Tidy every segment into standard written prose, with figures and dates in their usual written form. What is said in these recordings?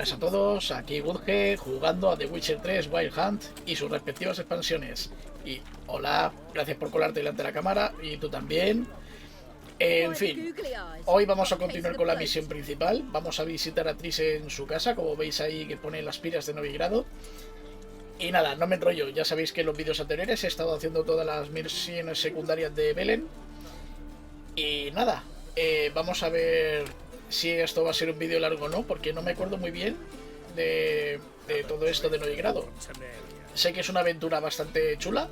buenas a todos, aquí Gudge jugando a The Witcher 3 Wild Hunt y sus respectivas expansiones. Y hola, gracias por colarte delante de la cámara, y tú también. En fin, hoy vamos a continuar con la misión principal. Vamos a visitar a Tris en su casa, como veis ahí que pone las Piras de Novigrado. Y nada, no me enrollo, ya sabéis que en los vídeos anteriores he estado haciendo todas las misiones secundarias de Belén. Y nada, vamos a ver si esto va a ser un vídeo largo o no, porque no me acuerdo muy bien de todo esto de Novigrado. Sé que es una aventura bastante chula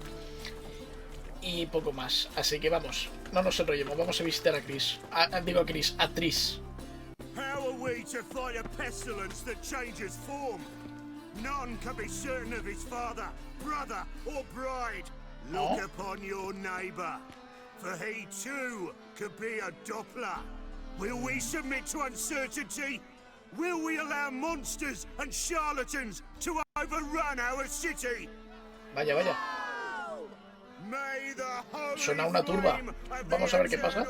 y poco más, así que vamos, no nos enrollemos, vamos a visitar a Chris. Digo a Chris, a Tris. How are we to fight a pestilence that changes form? None can be certain of his father, brother, or bride. Look upon your neighbor, for he too could be a Doppler. Will we submit to uncertainty? Will we allow monsters and charlatans to overrun our city? Vaya, vaya. Suena una turba. Vamos a ver qué pasa.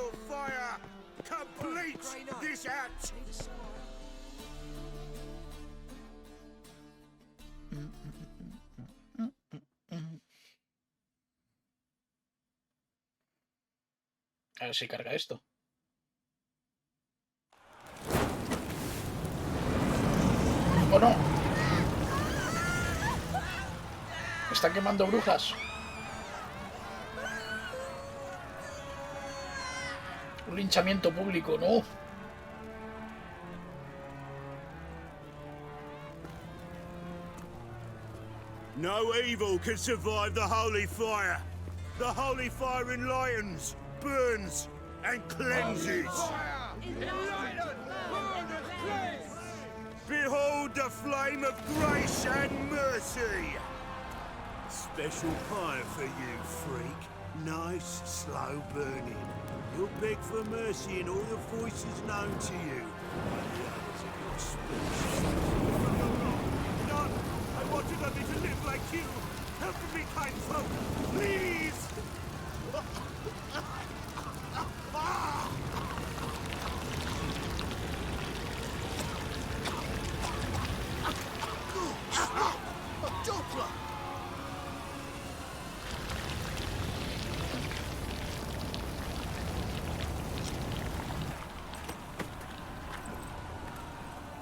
A ver si carga esto. ¿O no? Me están quemando brujas. Un linchamiento público, no. No evil can survive the holy fire. The holy fire enlightens, burns, and cleanses. Behold the flame of grace and mercy. Special fire for you, freak. Nice, slow burning. You'll beg for mercy in all the voices known to you. None. I wanted only to live like you. Help me, kind folk, please.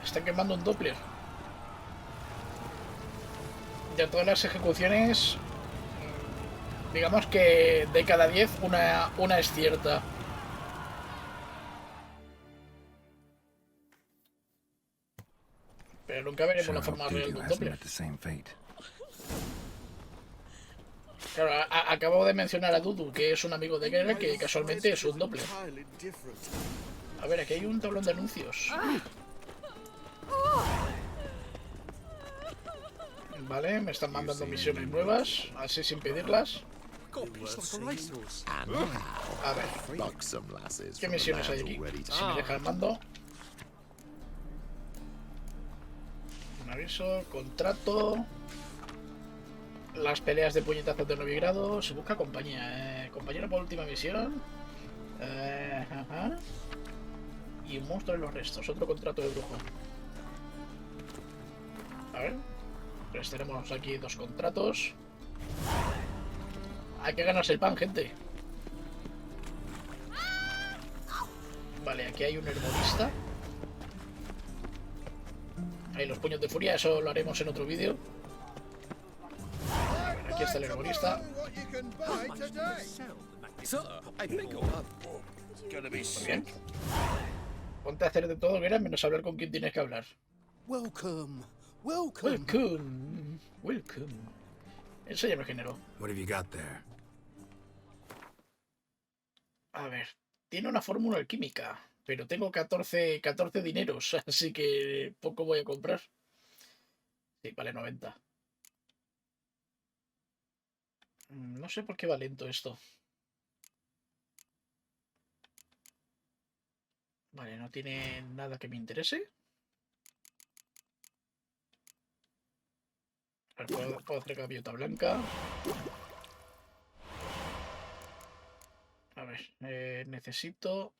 Está quemando un Doppler. De todas las ejecuciones, digamos que de cada 10 una es cierta. Pero nunca veremos la forma real de un Doppler. Claro, acabo de mencionar a Dudu, que es un amigo de Negra, que casualmente es un Doppler. A ver, aquí hay un tablón de anuncios. Vale, me están mandando misiones nuevas, así sin pedirlas. A ver, ¿qué misiones hay aquí? Si me deja el mando. Un aviso, contrato. Las peleas de puñetazos de Novigrado. Se busca compañía. Compañero por última misión. Y un monstruo en los restos. Otro contrato de brujo. A ver. Pues tenemos aquí dos contratos. Hay que ganarse el pan, gente. Vale, aquí hay un herborista. Ahí los puños de furia, eso lo haremos en otro vídeo. Aquí está el herborista. Muy bien. Ponte a hacer de todo, Negra, menos hablar con quien tienes que hablar. Welcome. Eso ya me generó. What have you got there? A ver, tiene una fórmula alquímica, pero tengo 14 dineros, así que poco voy a comprar. Sí, vale 90. No sé por qué va lento esto. Vale, no tiene nada que me interese. A ver, puedo hacer gaviota blanca. A ver, necesito...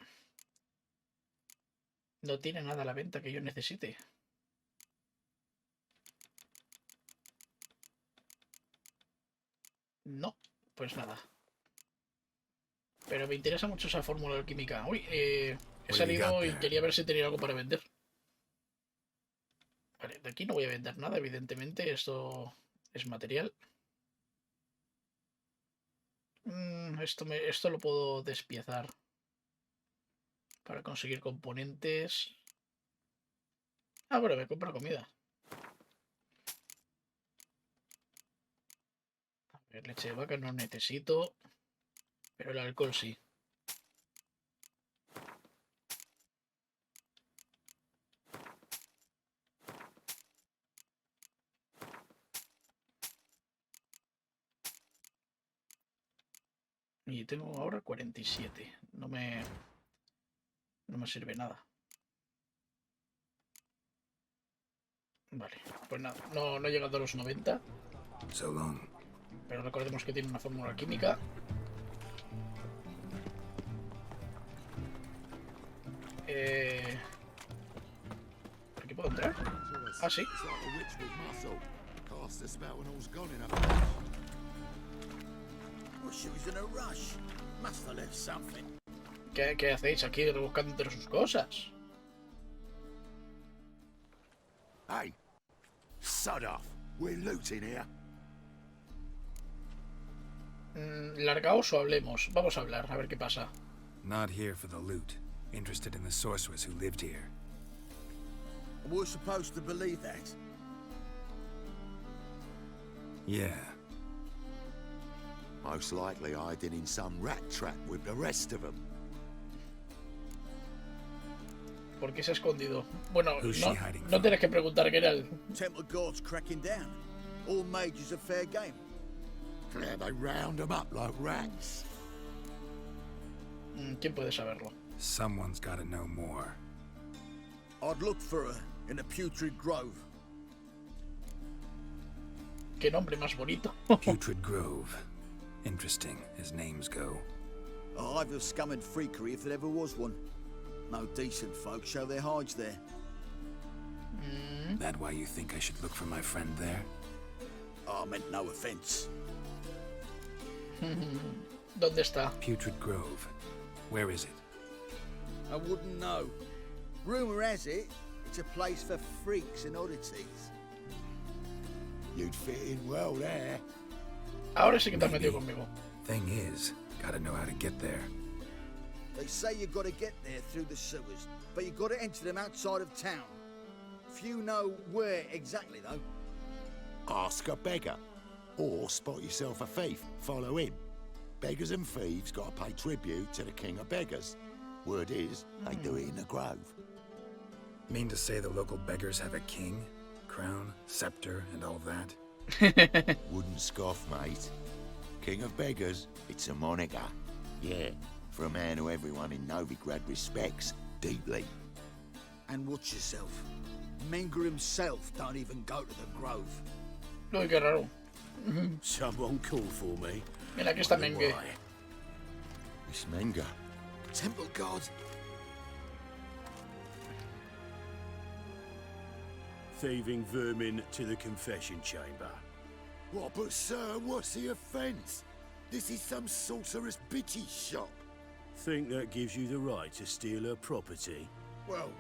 No tiene nada a la venta que yo necesite. No, pues nada. Pero me interesa mucho esa fórmula alquímica. Uy, he salido y quería ver si tenía algo para vender. Vale, de aquí no voy a vender nada, evidentemente. Esto es material. Esto lo puedo despiezar para conseguir componentes. Ah, bueno, me compro comida. A ver, leche de vaca no necesito, pero el alcohol sí. Y tengo ahora 47. No me sirve nada. Vale, pues nada, no he llegado a los 90. Pero recordemos que tiene una fórmula química. ¿Aquí puedo entrar? Ah, sí. ¿Qué hacéis aquí rebuscando entre sus cosas? Hey, sod off. We're looting here. Largaos o hablemos. Vamos a hablar, a ver qué pasa. Not here for the loot. Interested in the sorceress who lived here. We're supposed to believe that. Yeah. Most likely hiding in some rat trap with the rest of them. ¿Por qué se ha escondido? Bueno, Who's she hiding no from? tienes que preguntar, Geralt. Temple Guard's cracking down. All mages are fair game. Yeah, they round them up like rats. ¿Quién puede saberlo? Someone's gotta know more. I'd look for her in a putrid grove. ¿Qué nombre más bonito? Putrid Grove. Interesting, as names go. A hive of scum and freakery if there ever was one. No decent folk show their hides there. That why you think I should look for my friend there? I meant no offense. ¿Dónde está? Putrid Grove. Where is it? I wouldn't know. Rumor has it, it's a place for freaks and oddities. You'd fit in well there. Ahora sí que te has metido conmigo. Thing is, gotta know how to get there. They say you gotta get there through the sewers, but you gotta enter them outside of town. Few know where exactly, though. Ask a beggar. Or spot yourself a thief. Follow him. Beggars and thieves gotta pay tribute to the king of beggars. Word is, they do it in the grove. Mean to say the local beggars have a king, crown, scepter, and all that? Wouldn't scoff, mate. King of beggars, it's a moniker. Yeah, for a man who everyone in Novigrad respects deeply. And watch yourself. Menger himself don't even go to the grove. Uy, qué raro. Someone call for me. Mira, aquí está Menge. It's Menger. Temple Guard. Thieving vermin to the confession chamber. What, but sir, what's the offence? This is some sorcerer's bitchy shop. Think that gives you the right to steal her property? Well,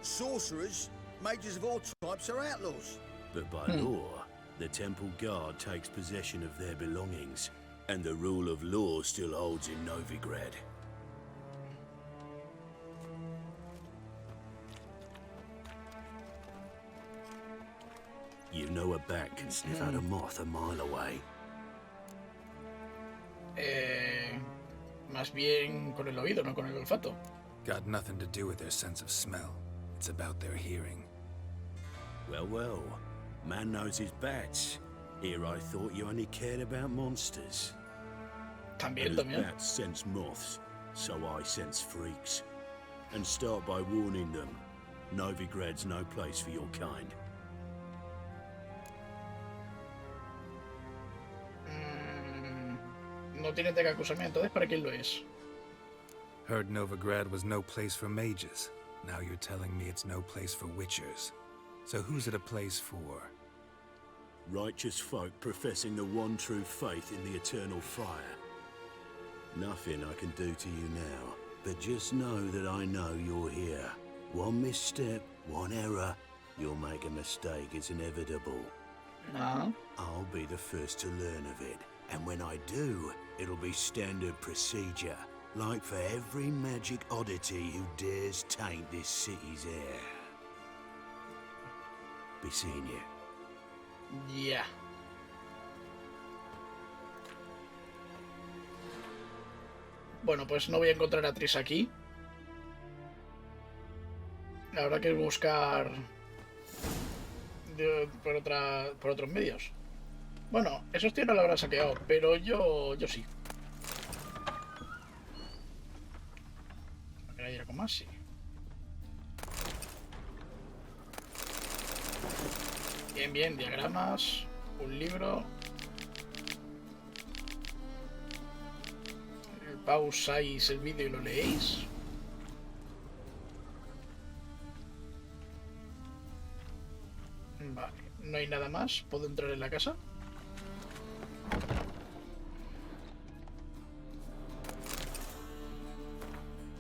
sorcerers, mages of all types are outlaws. But by law, the Temple Guard takes possession of their belongings, and the rule of law still holds in Novigrad. You know a bat can sniff out a moth a mile away. Más bien con el oído, no con el olfato. Got nothing to do with their sense of smell. It's about their hearing. Well, well, man knows his bats. Here I thought you only cared about monsters. También, Those también. bats sense moths, so I sense freaks. And start by warning them. Novigrad's no place for your kind. No tiene de qué acusarme, entonces ¿para quién lo es? Heard Novigrad was no place for mages. Now you're telling me it's no place for witchers. So who's it a place for? Righteous folk professing the one true faith in the eternal fire. Nothing I can do to you now, but just know that I know you're here. One misstep, one error, you'll make a mistake, it's inevitable. No. I'll be the first to learn of it, and when I do, it'll be standard procedure, like for every magic oddity who dares taint this city's air. Be seeing you. Ya. Bueno, pues no voy a encontrar a Tris aquí. Habrá que buscar por otros medios. Bueno, esos tíos no lo habrán saqueado, pero yo sí. ¿Hay algo más? Sí. Bien, bien, diagramas, un libro. Pausáis el vídeo y lo leéis. Vale, no hay nada más. ¿Puedo entrar en la casa?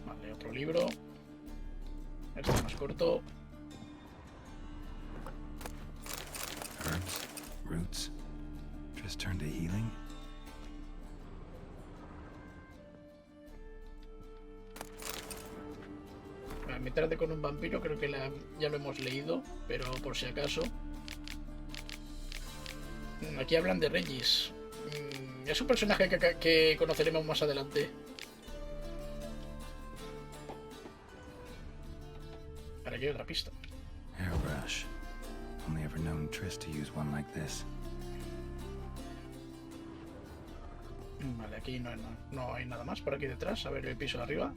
Vale, otro libro. Este es más corto. Herbs, roots, just turn to healing. Me trate con un vampiro, creo que ya lo hemos leído, pero por si acaso. Aquí hablan de Regis. Es un personaje que conoceremos más adelante. Para que hay otra pista. Hairbrush. Only ever known Triss to use one like this. Vale, aquí no hay nada más por aquí detrás. A ver el piso de arriba.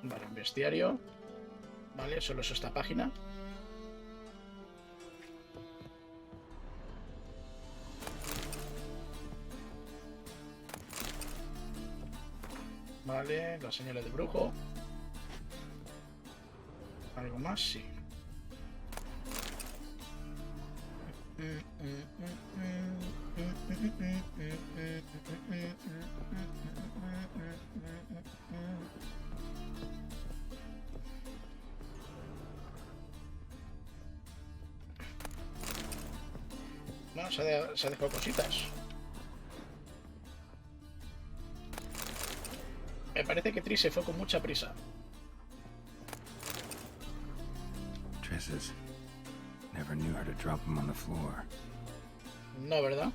Vale, un bestiario. Vale, solo es esta página. Vale, las señales de brujo. ¿Algo más? Sí. No, se ha dejado cositas. Me parece que Triss se fue con mucha prisa. Trisses. Never knew her to drop them on the floor. No, ¿verdad?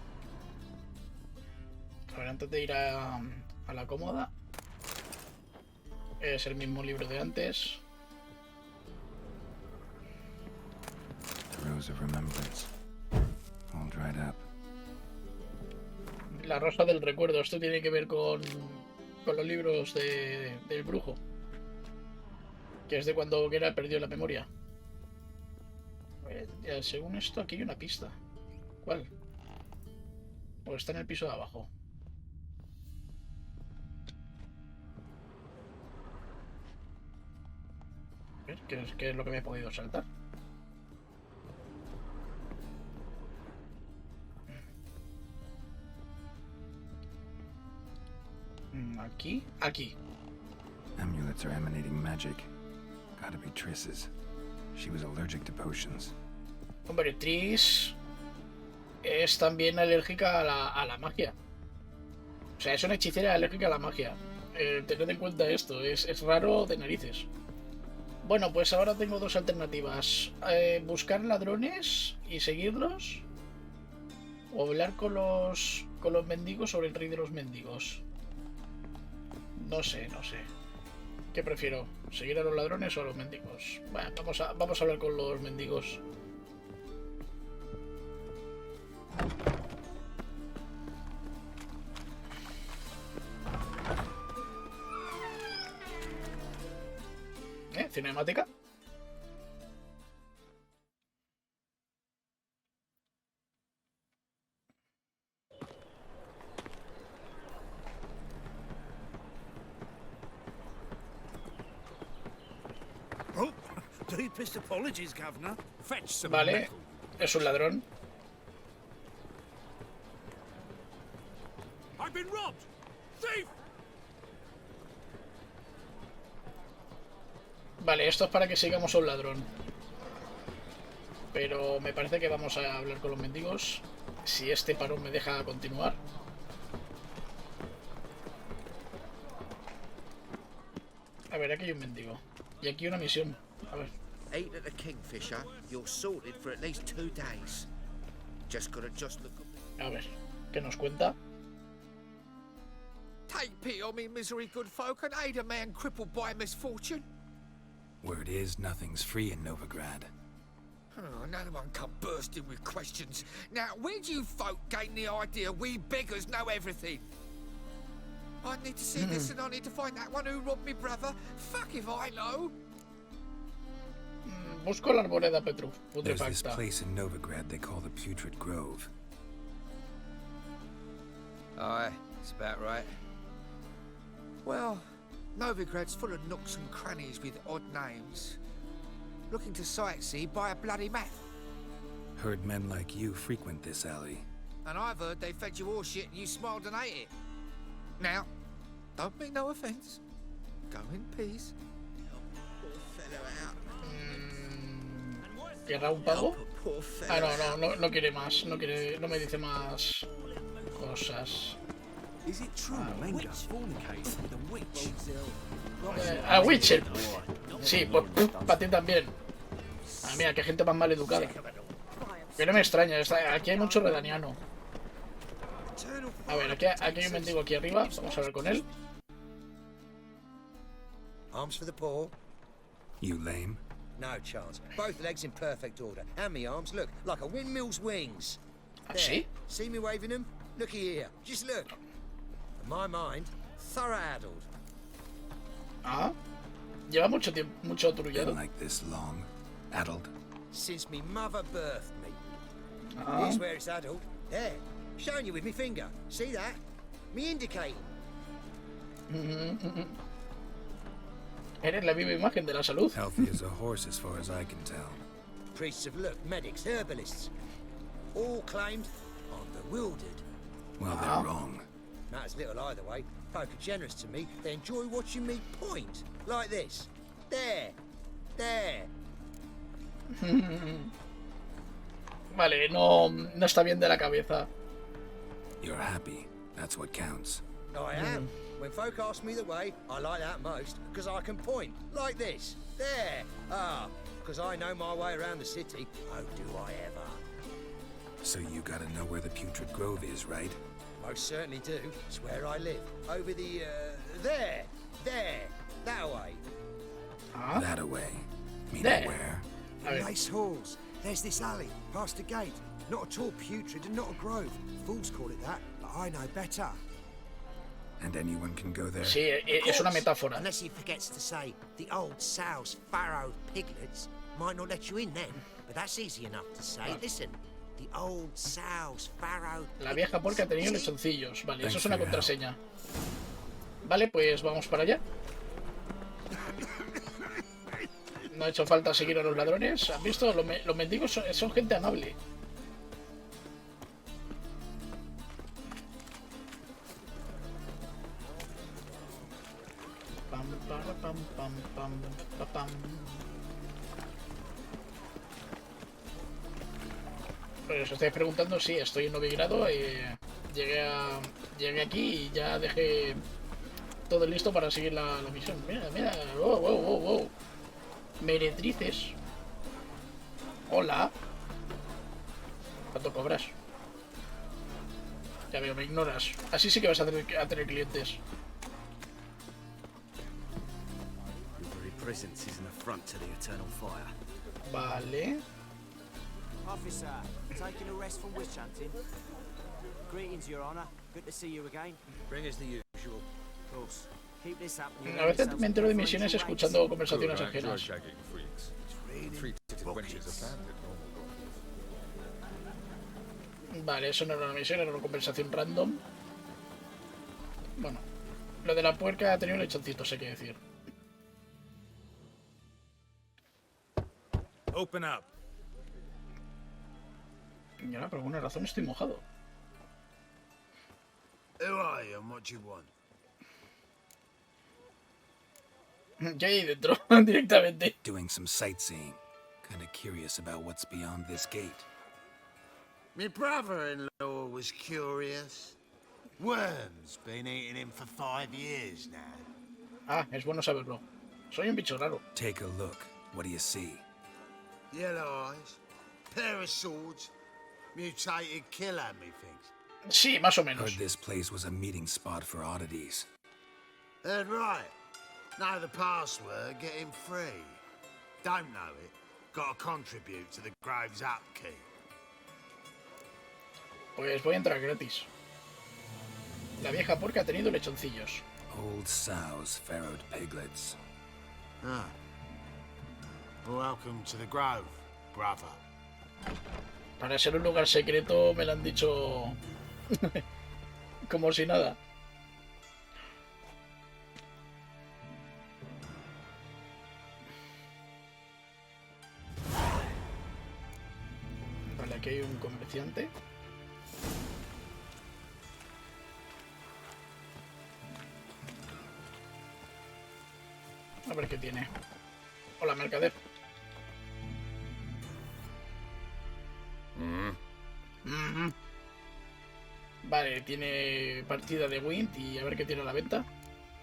A ver, antes de ir a la cómoda. Es el mismo libro de antes. The Rose of Remembrance. All dried up. La rosa del recuerdo. Esto tiene que ver con los libros del brujo. Que es de cuando Negra perdió la memoria. Ya, según esto, aquí hay una pista. ¿Cuál? ¿O está en el piso de abajo? A ver, ¿qué es lo que me he podido saltar? Aquí. Amulets are emanating magic. Gotta be Triss's. She was allergic to potions. Hombre, Triss es también alérgica a la magia. O sea, es una hechicera alérgica a la magia. Tened en cuenta esto, es raro de narices. Bueno, pues ahora tengo dos alternativas. Buscar ladrones y seguirlos. O hablar con los mendigos sobre el rey de los mendigos. No sé. ¿Qué prefiero? ¿Seguir a los ladrones o a los mendigos? Bueno, vamos a hablar con los mendigos. Cinemática. Deepest apologies, Governor. Fetch some Vale, metal. es un ladrón. I've been robbed. Thief! Vale, esto es para que sigamos a un ladrón. Pero me parece que vamos a hablar con los mendigos. Si este parón me deja continuar. A ver, aquí hay un mendigo. Y aquí una misión. A ver. Eat at the Kingfisher, you're sorted for at least 2 days. Just look. A ver, ¿qué nos cuenta? Take pity on me, misery, good folk, and aid a man crippled by misfortune. Word is, nothing's free in Novigrado. Oh, another one come bursting with questions. Now, where do you folk gain the idea we beggars know everything? I need to see this and I need to find that one who robbed me brother. Fuck if I know. Busco la arboleda There's this putrefacta. place in Novigrado they call the Putrid Grove. Aye, it's about right. Well, Novigrad's full of nooks and crannies with odd names. Looking to sightsee by a bloody map. Heard men like you frequent this alley. And I've heard they fed you all shit and you smiled and ate it. Now, don't mean no offence. Go in peace. Help the poor fellow out. ¿Querrá un pago? Help a poor Ah, fellow no quiere más. No me dice más cosas. Is it true Menga fornicated with a witch? A Witcher. Sí, pues para ti también. Ah, mira, qué gente más mal educada. Que no me extraña, aquí hay mucho redaniano. A ver, aquí hay un mendigo aquí arriba. Vamos a hablar con él. Arms for the poor? You lame? No chance. Both legs in perfect order. And me arms, look, like a windmill's wings. ¿Ah, sí? See me waving them? Looky here. Just look. And my mind, thorough addled. Ah. Lleva mucho tiempo, mucho turullado. Been like this long. Addled. Since me mother birthed me. Ah. Here's where it's addled. There. Showing you with me finger. See that? Me indicating. Eres la viva imagen de la salud. Healthy as a horse as far as I can tell. Priests of look, medics, herbalists. All claimed I'm bewildered. Well, they're wrong. Matters little either way. Folk are generous to me. They enjoy watching me point. Like this. There. There. Vale, no está bien de la cabeza. You're happy. That's what counts. I am. When folk ask me the way, I like that most, because I can point. Like this. There. Ah, because I know my way around the city. Oh, do I ever. So you gotta know where the Putrid Grove is, right? Most certainly do. It's where I live. Over the, there. There. That way. Ah. That away. Meaning There. where? A ver. Nice halls. There's this alley, past the gate. Not at all putrid and not a grove. Fools call it that, but I know better. And anyone can go there? Sí, es una metáfora. Unless he forgets to say the old sow's farrowed piglets might not let you in then, but that's easy enough to say. Listen, the old sow's farrowed. La vieja porca ha tenido lechoncillos. Vale, eso es Thanks una for your help. contraseña. Vale, pues vamos para allá. No ha hecho falta seguir a los ladrones. ¿Han visto? Los mendigos son gente amable. Pam, para, pam, pam, pam, pa, pam. Pues os estáis preguntando, sí, estoy en Novigrado. Llegué aquí y ya dejé todo listo para seguir la misión. Mira, mira, wow. Meretrices. Hola. ¿Cuánto cobras? Ya veo, me ignoras. Así sí que vas a tener clientes. Your very presence is an affront to the eternal fire. Vale. Officer, taking a rest from witch hunting. Greetings, Your Honor. Good to see you again. Bring us the usual. Of course. Keep this up. and you'll A earn veces yourself me entero de some misiones preferential escuchando rates. conversaciones ajenas. Vale, eso no era una misión, era una conversación random. Bueno, lo de la puerca ha tenido lechoncitos, hay que decir. Open up. Y ahora, por alguna razón, estoy mojado. Who are you and what do you want? ¿Qué hay dentro? Directamente. Doing some sightseeing. Kinda curious about what's beyond this gate. My brother-in-law was curious. Worms been eating him for 5 years now. Ah, es bueno saberlo. Soy un bicho raro. Take a look. What do you see? Yellow eyes, pair of swords, mutated killer, methinks. Sí, más o menos. Heard this place was a meeting spot for oddities. Heard right. Know the password, get him free. Don't know it, gotta contribute to the Grove's upkeep. Pues voy a entrar gratis. La vieja porca ha tenido lechoncillos. Old sows farrowed piglets. Ah. Welcome to the Grove, brother. Para ser un lugar secreto me lo han dicho como si nada. Vale, aquí hay un comerciante. A ver qué tiene. Hola, mercader. Vale, tiene partida de Wind y a ver qué tiene a la venta.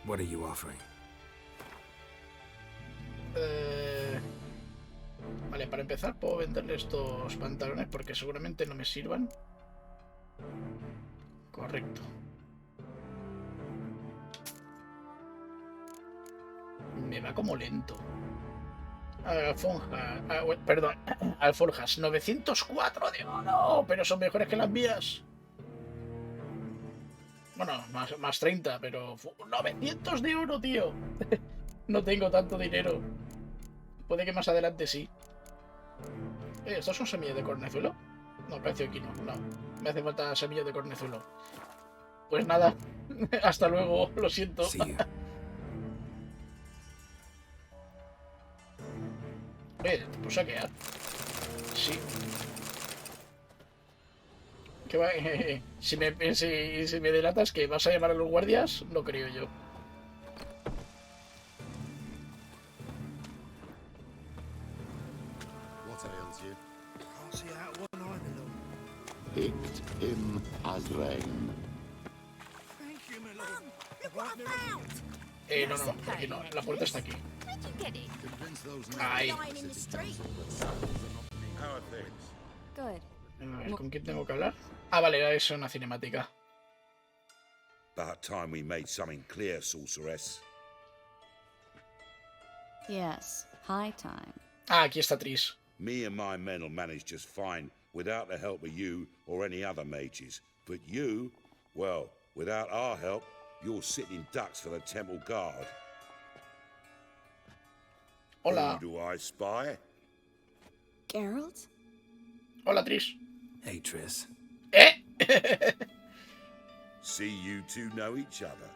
What are you offering? Vale, para empezar puedo venderle estos pantalones porque seguramente no me sirvan. Correcto. Me va como lento. Perdón, alforjas 904 de oro, pero son mejores que las mías. Bueno, más 30, pero 900 de oro, tío. No tengo tanto dinero. Puede que más adelante sí. ¿Estos son semillas de cornezuelo? No, parece que no. No, me hace falta semillas de cornezuelo. Pues nada, hasta luego, lo siento. See you. ¿Te puedo saquear? Sí. ¿Qué va? Si me delatas que vas a llamar a los guardias, no creo yo. What ails you? Can't see out one either, look. Picked him as rain. Thank you, my lord. Look what I found! No, aquí no. La puerta está aquí. Where'd you get it? Ahí. Lying in the street. How are things? Good. A ver, ¿con quién tengo que hablar? Ah, vale, es una cinemática. About time we made something clear, sorceress. Yes, high time. Ah, aquí está Tris. Me and my men will manage just fine without the help of you or any other mages. But you, well, without our help, you're sitting ducks for the temple guard. Hola. Who do I spy? Geralt? Hola, Tris. Hey, Triss. See you two know each other.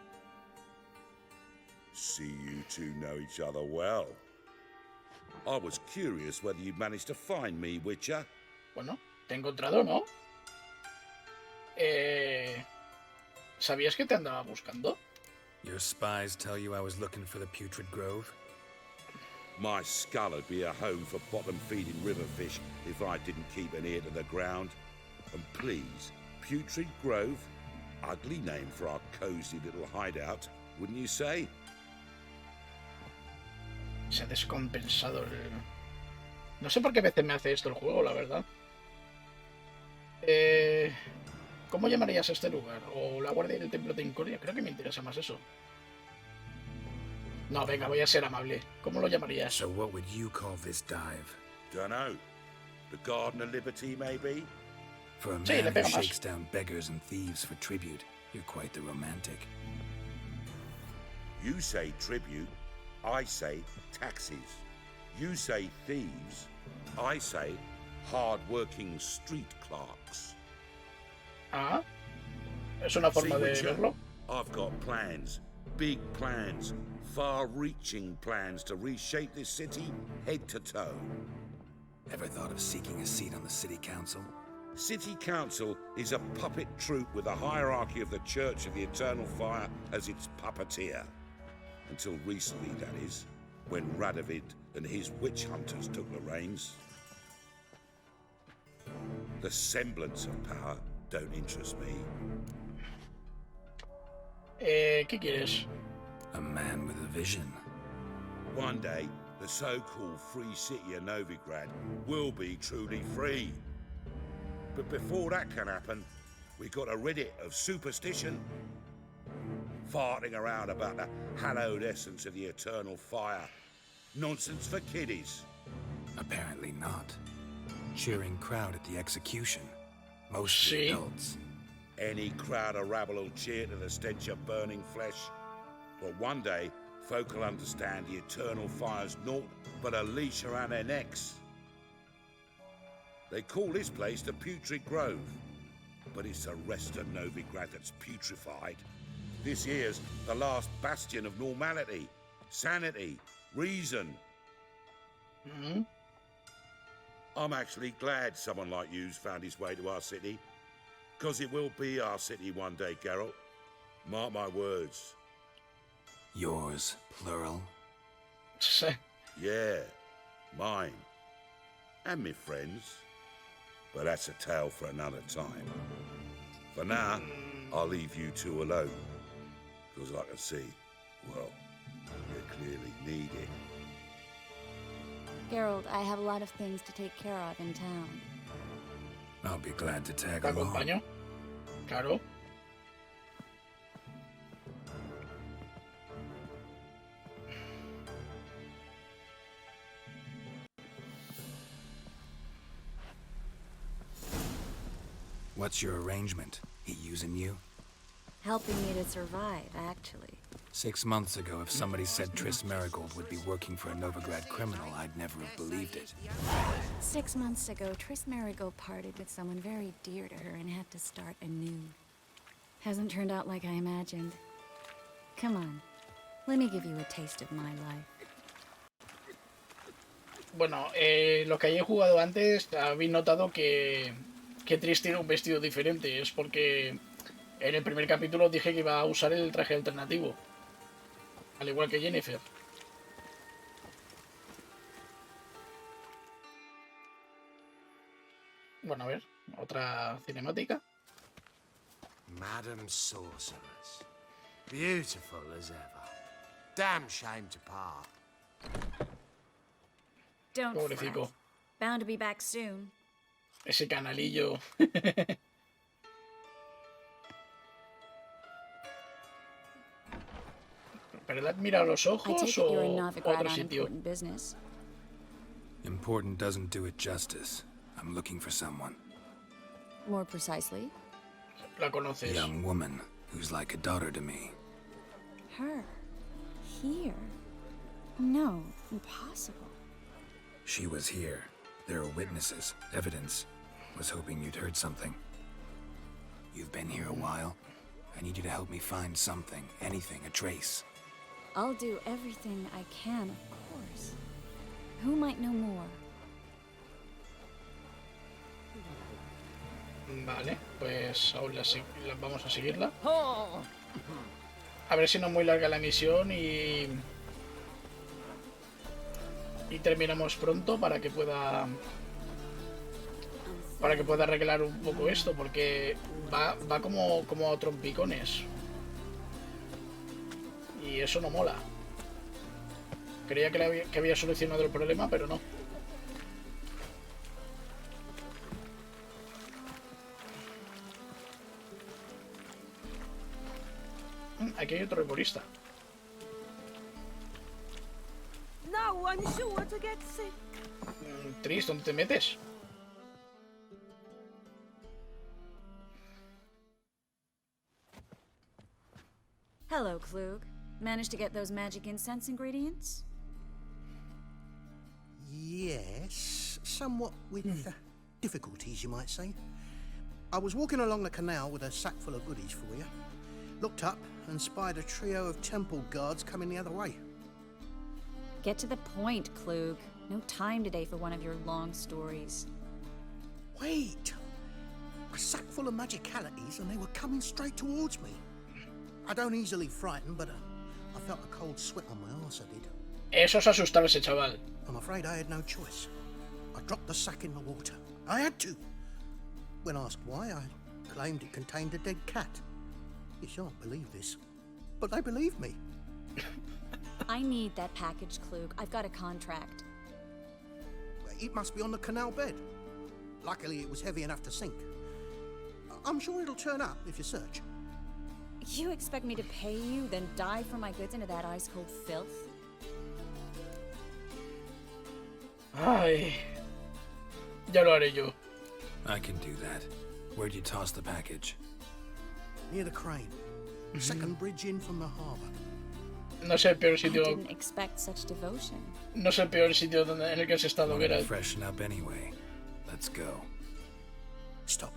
See you two know each other well. I was curious whether you'd managed to find me, Witcher. Bueno, te he encontrado, ¿no? ¿Sabías que te andaba buscando? Your spies tell you I was looking for the putrid grove? My skull would be a home for bottom-feeding riverfish if I didn't keep an ear to the ground. And please, Putrid Grove, ugly name for our cozy little hideout, wouldn't you say? Se ha descompensado el... No sé por qué veces me hace esto el juego, la verdad. ¿Cómo llamarías a este lugar? ¿O la guardia del templo de Incordia? Creo que me interesa más eso. No, venga, voy a ser amable. ¿Cómo lo llamarías? So what would you call this dive? Dunno. The Garden of Liberty, maybe? For a Sí, le man who pega más. shakes down beggars and thieves for tribute, you're quite the romantic. You say tribute, I say taxes. You say thieves, I say hard-working street clerks. Ah, es una forma See, de Witcher, verlo. I've got plans, big plans, far-reaching plans to reshape this city head to toe. Ever thought of seeking a seat on the city council? City Council is a puppet troupe with a hierarchy of the Church of the Eternal Fire as its puppeteer. Until recently, that is, when Radovid and his witch hunters took the reins. The semblance of power don't interest me. ¿Qué quieres? A man with a vision. One day, the so-called free city of Novigrado will be truly free. But before that can happen, we got to rid it of superstition. Farting around about the hallowed essence of the eternal fire. Nonsense for kiddies. Apparently not. Cheering crowd at the execution. Mostly adults. Any crowd of rabble will cheer to the stench of burning flesh. But one day, folk will understand the eternal fire's naught but a leash around their necks. They call this place the Putrid Grove, but it's the rest of Novigrad that's putrefied. This here's the last bastion of normality, sanity, reason. I'm actually glad someone like you's found his way to our city, because it will be our city one day, Geralt. Mark my words. Yours, plural? Yeah, mine. And me friends. But that's a tale for another time. For now, I'll leave you two alone. Because I can see, well, you clearly need it. Geralt, I have a lot of things to take care of in town. I'll be glad to tag ¿Te along. acompaño? Claro. What's your arrangement? He using you? Helping me to survive, actually. 6 months ago, if somebody said Triss Merigold would be working for a Novigrad criminal, I'd never have believed it. 6 months ago, Triss Merigold parted with someone very dear to her and had to start anew. Hasn't turned out like I imagined. Come on, let me give you a taste of my life. Bueno, lo que hayáis jugado antes, habéis notado que Triss tiene un vestido diferente. Es porque en el primer capítulo dije que iba a usar el traje alternativo. Al igual que Jennifer. Bueno, a ver, otra cinemática. Madam Sorceress. Beautiful as ever. Damn shame to part. Don't Pobrecito. fret. Bound to be back soon. Ese canalillo. ¿Pero le has mirado los I ojos take it you're in o Novigrad otro on sitio? important business. Important doesn't do it justice. I'm looking for someone. More precisely, La A conoces. young woman who's like a daughter to me. her. Here. No, impossible. She was here. There are witnesses, evidence. Was hoping you'd heard something. You've been here a while. I need you to help me find something, anything, a trace. I'll do everything I can, of course. Who might know more? Vale, pues aún vamos a seguirla. A ver si no es muy larga la misión y terminamos pronto para que pueda arreglar un poco esto, porque va como a trompicones y eso no mola. Creía que había solucionado el problema, pero no. Aquí hay otro reporista. No one's sure to get sick. Tris, ¿dónde te metes? Hello, Klug. Managed to get those magic incense ingredients? Yes, somewhat with difficulties, you might say. I was walking along the canal with a sack full of goodies for you. Looked up and spied a trio of temple guards coming the other way. Get to the point, Klug. No time today for one of your long stories. Wait! A sack full of magicalities and they were coming straight towards me. I don't easily frighten, but I felt a cold sweat on my arse, I did. Eso es asustar a ese chaval. I'm afraid I had no choice. I dropped the sack in the water. I had to. When asked why, I claimed it contained a dead cat. You shan't believe this, but they believed me. I need that package, Klug. I've got a contract. It must be on the canal bed. Luckily, it was heavy enough to sink. I'm sure it'll turn up if you search. You expect me to pay you, then dive for my goods into that ice-cold filth? Ay, ya lo haré yo. I can do that. Where'd you toss the package? Near the crane. Second bridge in from the harbor. No sé el peor I sitio. didn't expect such devotion. No sé el peor sitio en el que has estado, Wanted to Geralt. freshen up anyway. Let's go. Stop.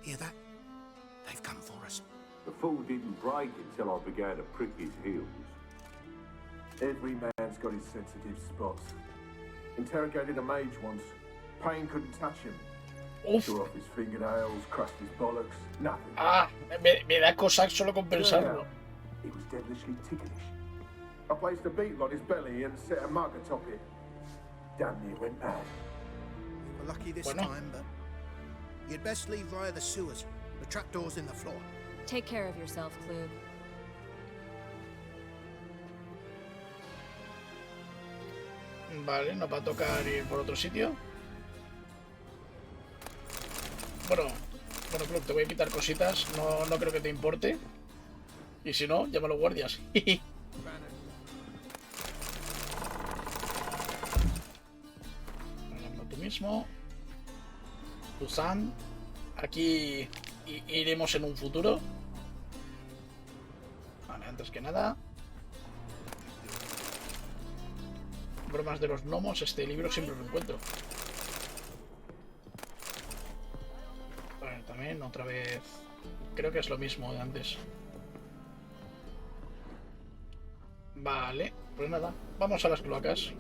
Hear that? They've come for us. The fool didn't break until I began to prick his heels. Every man's got his sensitive spots. Interrogated a mage once. Pain couldn't touch him. Tore off his fingernails, crushed his bollocks, nothing. Ah, me da cosa solo con pensarlo. He was devilishly ticklish. I placed a beetle on his belly and set a mug atop it. Damn near went mad. We were lucky this time, but you'd best leave via the sewers. The trapdoor's in the floor. Take care of yourself, Klug. Vale, nos va a tocar ir por otro sitio. Bueno, Klug, te voy a quitar cositas. No creo que te importe. Y si no, llama a los guardias. Hablando tú mismo. Susan. Aquí iremos en un futuro. Vale, antes que nada. Bromas de los gnomos, este libro siempre lo encuentro. Vale, también otra vez. Creo que es lo mismo de antes. Vale, pues nada, vamos a las cloacas.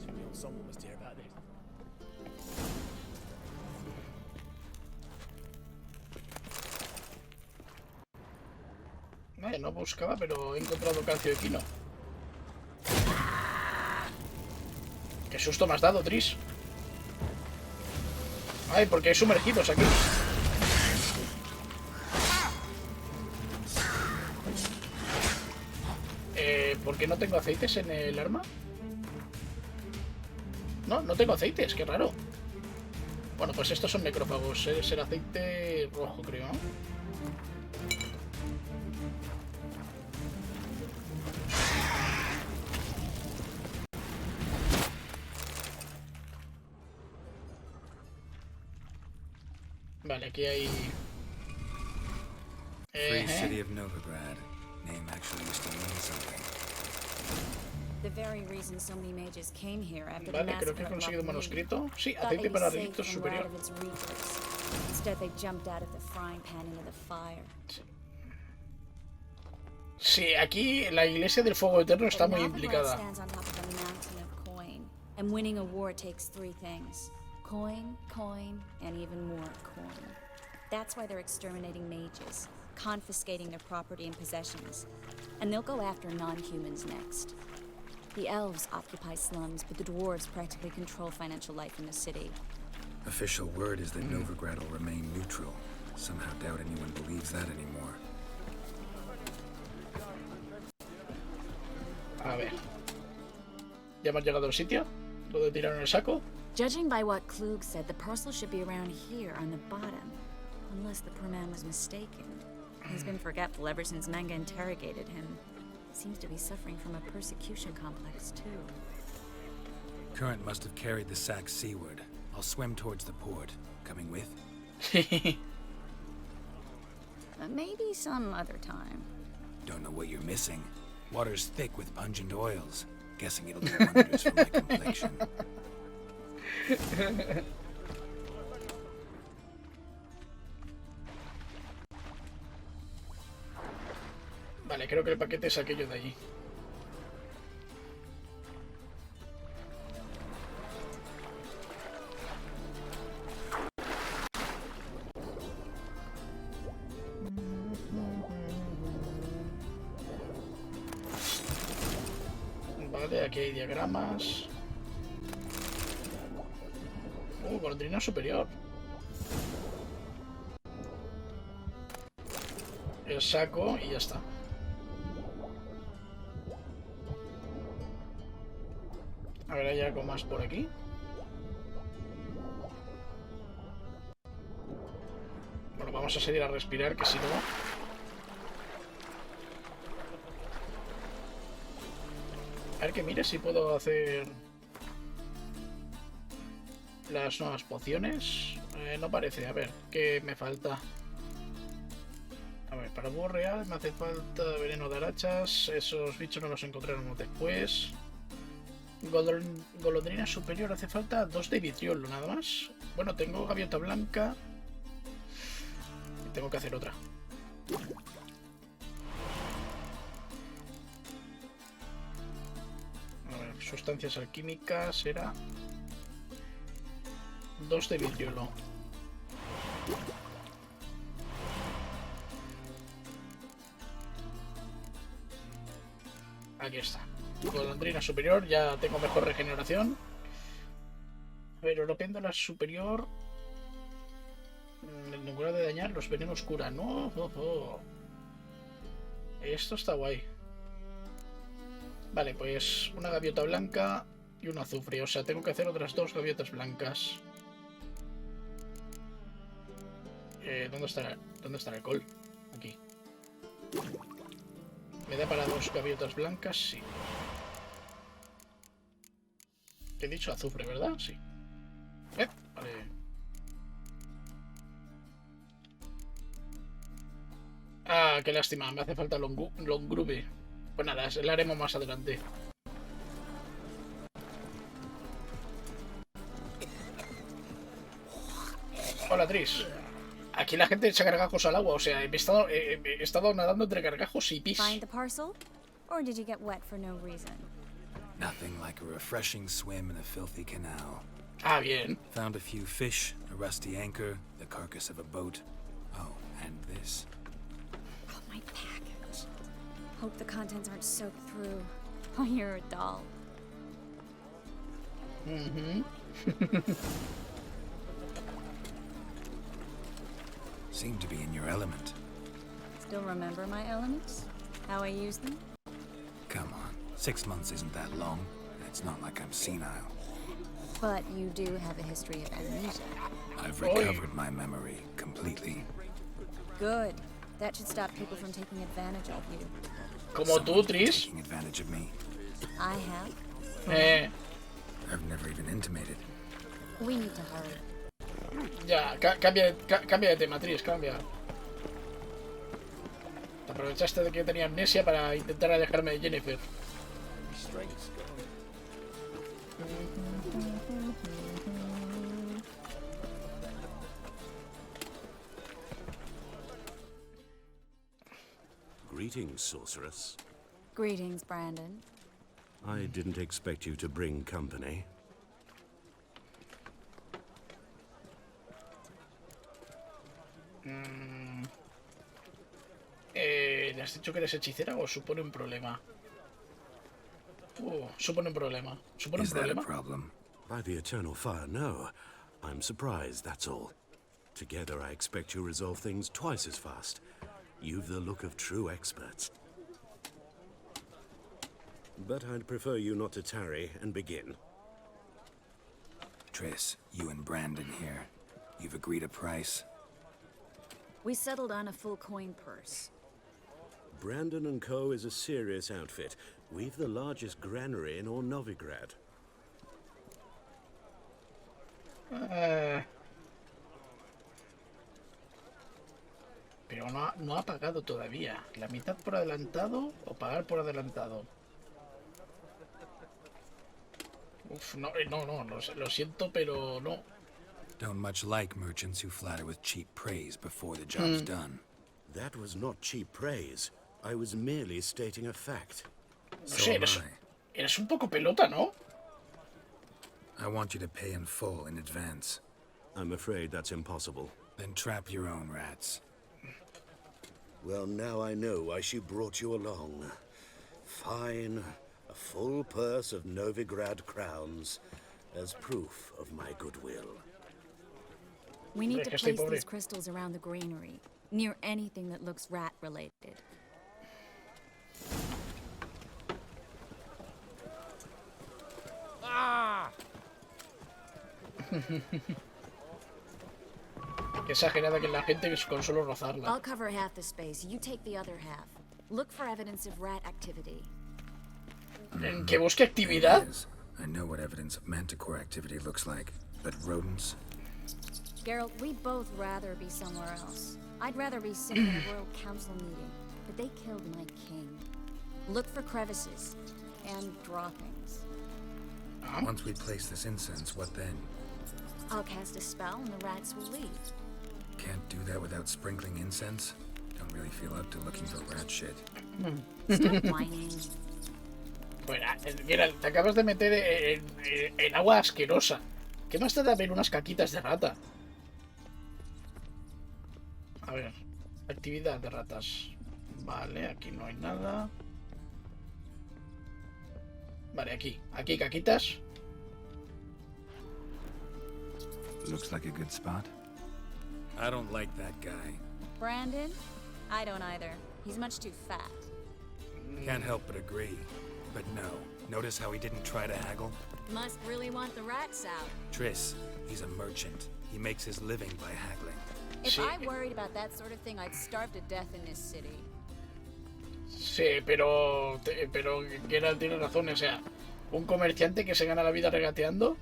Vale, no buscaba, pero he encontrado calcio de quino. Qué susto me has dado, Tris. Ay, porque hay sumergidos aquí. ¿Por qué no tengo aceites en el arma? No tengo aceites, qué raro. Bueno, pues estos son necrófagos. Es el aceite rojo, creo. Vale, aquí hay... Free city of Novigrado. Name actually used to mean something. The very reason so many mages came here after the Vale, creo massacre que he of conseguido Loch manuscrito. Sí, Thought aceite they para were safe delitos from wrath superior. of its reapers. Instead, they jumped out of the frying pan into the fire. Sí, aquí la iglesia del fuego eterno está muy implicada. Stands on top of a mountain of coin, and winning a war takes three things: coin, coin, and even more coin. That's why they're exterminating mages, confiscating their property and possessions, and they'll go after non-humans next. The elves occupy slums, but the dwarves practically control financial life in the city. Official word is that Novigrado will remain neutral. Somehow doubt anyone believes that anymore. A ver. ¿Ya hemos llegado al sitio? ¿Puedo tirar en el saco? Judging by what Klug said, the parcel should be around here on the bottom. Unless the poor man was mistaken. He's been forgetful ever since Manga interrogated him. Seems to be suffering from a persecution complex, too. Current must have carried the sack seaward. I'll swim towards the port. Coming with? Maybe some other time. Don't know what you're missing. Water's thick with pungent oils. Guessing it'll do wonders for my complexion. Vale, creo que el paquete es aquello de allí. Vale, aquí hay diagramas. Golondrina superior. El saco y ya está. A ver, hay algo más por aquí. Bueno, vamos a salir a respirar, que si no... A ver que mire si puedo hacer las nuevas pociones. No parece. A ver, ¿qué me falta? A ver, para búho real me hace falta veneno de arachas. Esos bichos no los encontraremos después. Golondrina superior hace falta 2 de vitriolo, nada más. Bueno, tengo gaviota blanca. Y tengo que hacer otra. A ver, sustancias alquímicas era 2 de vitriolo. Aquí está. Golondrina superior, ya tengo mejor regeneración. Pero lo péndola superior. En lugar de dañar, los venenos curan. No, Esto está guay. Vale, pues una gaviota blanca y un azufre. O sea, tengo que hacer otras 2 gaviotas blancas. ¿Dónde está el alcohol? Aquí. ¿Me da para 2 gaviotas blancas? Sí. He dicho azufre, ¿verdad? Sí. Vale. Ah, qué lástima. Me hace falta Longrube. Pues nada, la haremos más adelante. Hola, Tris. Aquí la gente echa gargajos al agua. O sea, he estado nadando entre gargajos y pis. Find the parcel? Or did you get wet for no reason? Nothing like a refreshing swim in a filthy canal. Ah, bien. Found a few fish, a rusty anchor, the carcass of a boat. Oh, and this. Oh, my package. Hope the contents aren't soaked through. Oh, you're a doll. Mm-hmm. Seem to be in your element. Still remember my elements? How I use them? Come on. 6 months isn't that long. It's not like I'm senile. But you do have a history of amnesia. I've recovered my memory completely. Good. That should stop people from taking advantage of you. Como tú, Tris. Taking advantage of me. I have. I've never even intimated. We need to hurry. Ya, cambia de tema, Tris, cambia. Te aprovechaste de que tenía amnesia para intentar alejarme de Jennifer. Greetings, sorceress. Greetings, Brandon. I didn't expect you to bring company. ¿Le has dicho que eres hechicera o supone un problema? Supone un problema. ¿Supone un problema? Problem? By the eternal fire, no. I'm surprised, that's all. Together, I expect you resolve things twice as fast. You've the look of true experts. But I'd prefer you not to tarry and begin. Triss, you and Brandon here. You've agreed a price? We settled on a full coin purse. Brandon & Co. is a serious outfit. We've the largest granary in all Novigrad. Pero no ha pagado todavía. ¿La mitad por adelantado o pagar por adelantado? Uf, no, lo siento, pero no. Don't much like merchants who flatter with cheap praise before the job's done. That was not cheap praise. I was merely stating a fact. No sé, eres un poco pelota, ¿no? I want you to pay in full in advance. I'm afraid that's impossible. Then trap your own rats. Well, now I know why she brought you along. Fine. A full purse of Novigrado crowns as proof of my goodwill. We need to place these crystals around the granary, near anything that looks rat-related. Ah! Qué exagerada que la gente con solo rozarla. I'll cover half the space. You take the other half. Look for evidence of rat activity. ¿Que busque actividad? I know what evidence of manticore activity looks like, but rodents? Geralt, we'd both rather be somewhere else. I'd rather be sitting in a royal council meeting, but they killed my king. Look for crevices and droppings. Once we place this incense, what then? I'll cast a spell and the rats will leave. Can't do that without sprinkling incense? Don't really feel up to looking for rat shit. Stop whining. Bueno, mira, te acabas de meter en agua asquerosa. ¿Qué más te da ver unas caquitas de rata? A ver, actividad de ratas. Vale, aquí no hay nada. Vale, aquí caquitas. Looks like a good spot. I don't like that guy. Brandon? I don't either. He's much too fat. Can't help but agree. But no. Notice how he didn't try to haggle? Must really want the rats out. Triss, he's a merchant. He makes his living by haggling. If I worried about that sort of thing, I'd starve to death in this city. Sí, pero Geralt tiene razón, o sea, un comerciante que se gana la vida regateando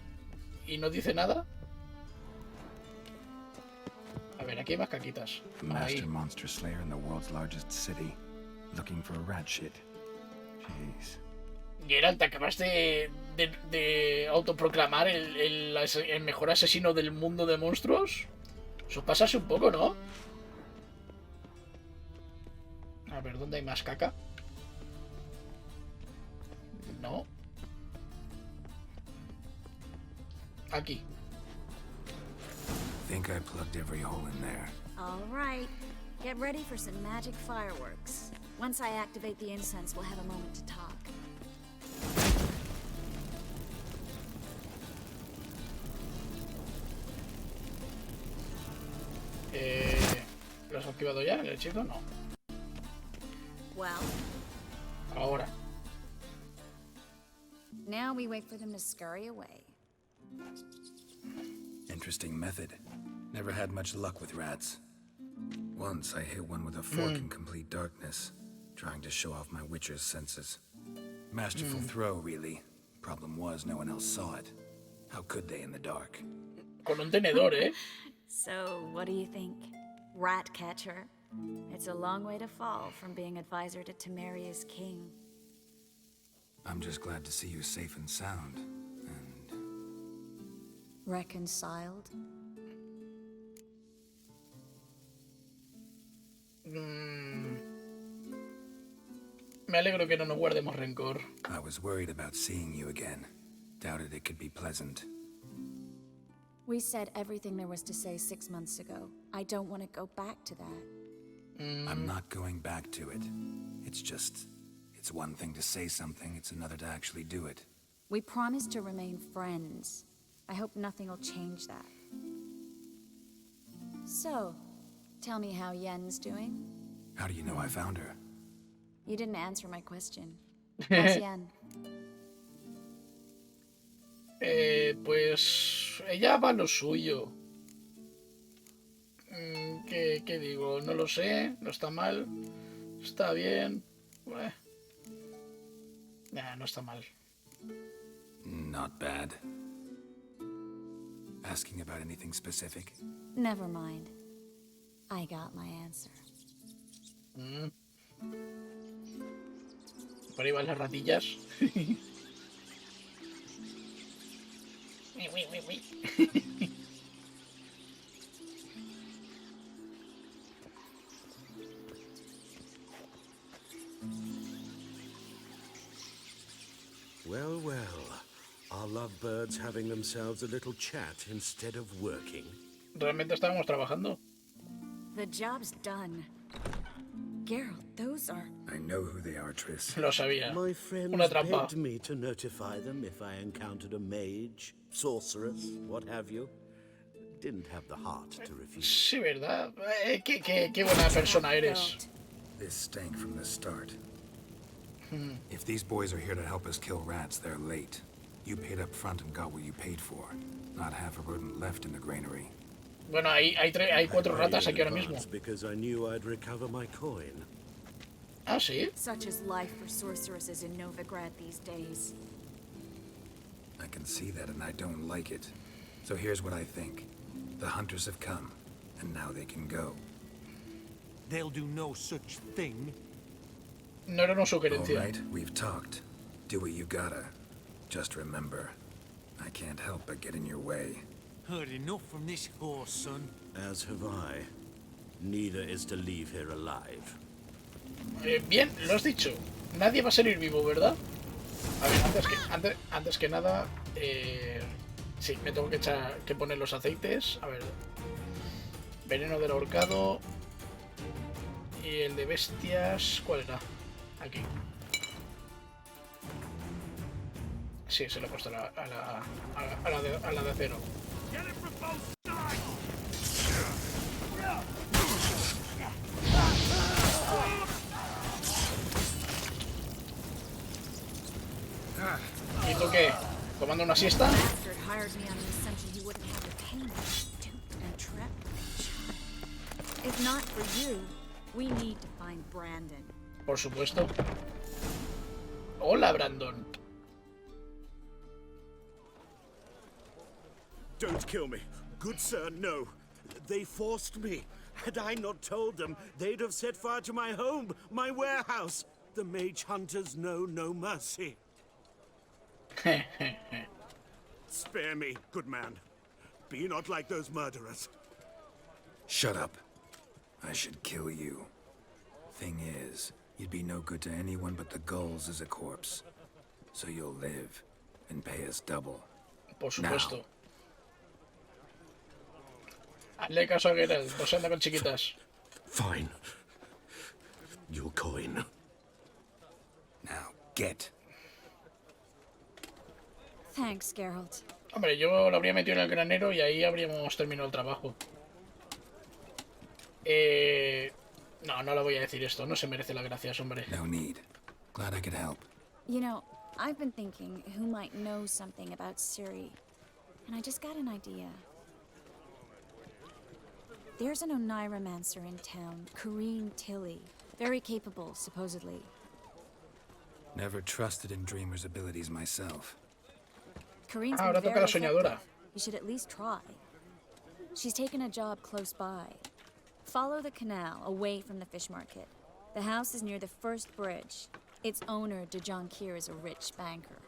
y no dice nada. A ver, aquí hay más caquitas. Master monster slayer in the world's largest city, looking for rat shit. Jeez. Geralt, te acabas de autoproclamar el mejor asesino del mundo de monstruos. Eso pasase un poco, ¿no? A ver, ¿dónde hay más caca? No. Aquí. Think I plugged every hole in there. All right. Get ready for some magic fireworks. Once I activate the incense, we'll have a moment to talk. ¿Lo has activado ya el hechizo? No. Well. Ahora. Now we wait for them to scurry away. Interesting method. Never had much luck with rats. Once I hit one with a fork in complete darkness, trying to show off my witcher's senses. Masterful throw, really. Problem was, no one else saw it. How could they in the dark? Con un tenedor, ¿eh? So, what do you think? Rat catcher? It's a long way to fall from being advisor to Temeria's king. I'm just glad to see you safe and sound. And... reconciled? Me alegro que no nos guardemos rencor. I was worried about seeing you again. Doubted it could be pleasant. We said everything there was to say 6 months ago. I don't want to go back to that. I'm not going back to it. It's just... it's one thing to say something, it's another to actually do it. We promised to remain friends. I hope nothing will change that. So, tell me how Yen's doing. How do you know I found her? You didn't answer my question. How's Yen? Pues ella va a lo suyo. ¿Qué digo? No lo sé, no está mal, está bien. No está mal. Not bad. Asking about anything specific? Never mind. I got my answer. Por ahí van las ratillas. Well, well. Are lovebirds having themselves a little chat instead of working? Realmente estábamos trabajando. The job's done. Geralt, those are... I know who they are, Triss. Lo sabía. My friends Una trampa. begged me to notify them if I encountered a mage, sorceress, what have you. Didn't have the heart to refuse. Sí, ¿verdad? Qué buena persona eres. This stank from the start. If these boys are here to help us kill rats, they're late. You paid up front and got what you paid for. Not half a rodent left in the granary. Bueno, hay 4 ratas aquí ahora mismo. Because I knew I'd recover my coin. Ah, sí. Such is life for sorceresses in Novigrado these days. I can see that and I don't like it. So here's what I think. The hunters have come, and now they can go. They'll do no such thing. No era una sugerencia. All right, we've talked. Do what you gotta. Just remember, I can't help but get in your way. Heard enough from this horse, son. As have I. Neither is to leave here alive. Bien, lo has dicho. Nadie va a salir vivo, ¿verdad? A ver, antes que nada, sí, me tengo que poner los aceites. A ver, veneno del ahorcado y el de bestias. ¿Cuál era? Aquí. Sí, se lo he puesto a la de acero. ¿Y tú qué? ¿Tomando una siesta? Por supuesto. Hola, Brandon. Don't kill me. Good sir, no. They forced me. Had I not told them, they'd have set fire to my home, my warehouse. The mage hunters know no mercy. Spare me, good man. Be not like those murderers. Shut up. I should kill you. Thing is, you'd be no good to anyone but the gulls as a corpse. So you'll live and pay us double. Por supuesto. Hazle caso a Geralt, no se anda con chiquitas. Fine. Your coin. Now, get. Thanks, Geralt. Hombre, yo lo habría metido en el granero y ahí habríamos terminado el trabajo. No lo voy a decir esto. No se merece las gracias, hombre. No need. Glad I could help. You know, I've been thinking who might know something about Ciri, and I just got an idea. There's an Oniromancer in town, Corrine Tilly. Very capable, supposedly. Never trusted in Dreamer's abilities myself. Corrine's ahora toca la soñadora. You should at least try. She's taken a job close by. Follow the canal away from the fish market. The house is near the first bridge. Its owner, Dejon Kier, is a rich banker.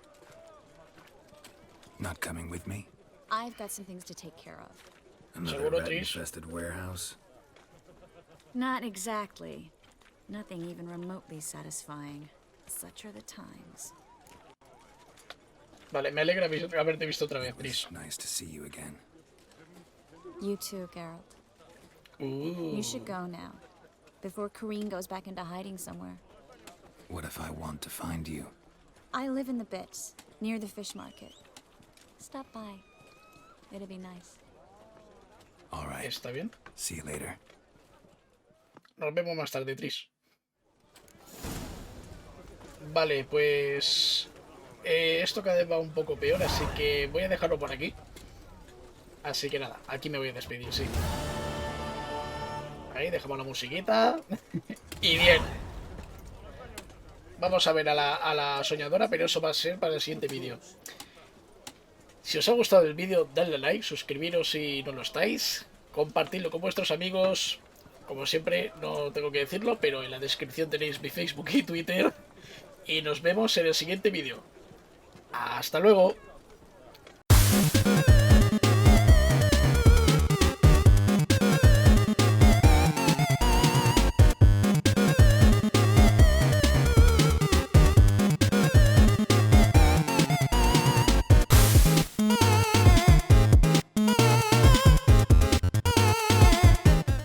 Not coming with me? I've got some things to take care of. Another rat-infested warehouse? Not exactly. Nothing even remotely satisfying. Such are the times. Vale, me alegra haberte visto otra vez, Tris. Nice to see you again. You too, Geralt. You should go now, before Corrine goes back into hiding somewhere. What if I want to find you? I live in the Bits, near the fish market. Stop by. It'll be nice. All right. ¿Está bien? See you later. Nos vemos más tarde, Tris. Vale, pues... esto cada vez va un poco peor, así que voy a dejarlo por aquí. Así que nada, aquí me voy a despedir, sí. Ahí dejamos la musiquita. Y bien. Vamos a ver a la soñadora, pero eso va a ser para el siguiente vídeo. Si os ha gustado el vídeo, dadle like, suscribiros si no lo estáis, compartidlo con vuestros amigos. Como siempre, no tengo que decirlo, pero en la descripción tenéis mi Facebook y Twitter. Y nos vemos en el siguiente vídeo. ¡Hasta luego!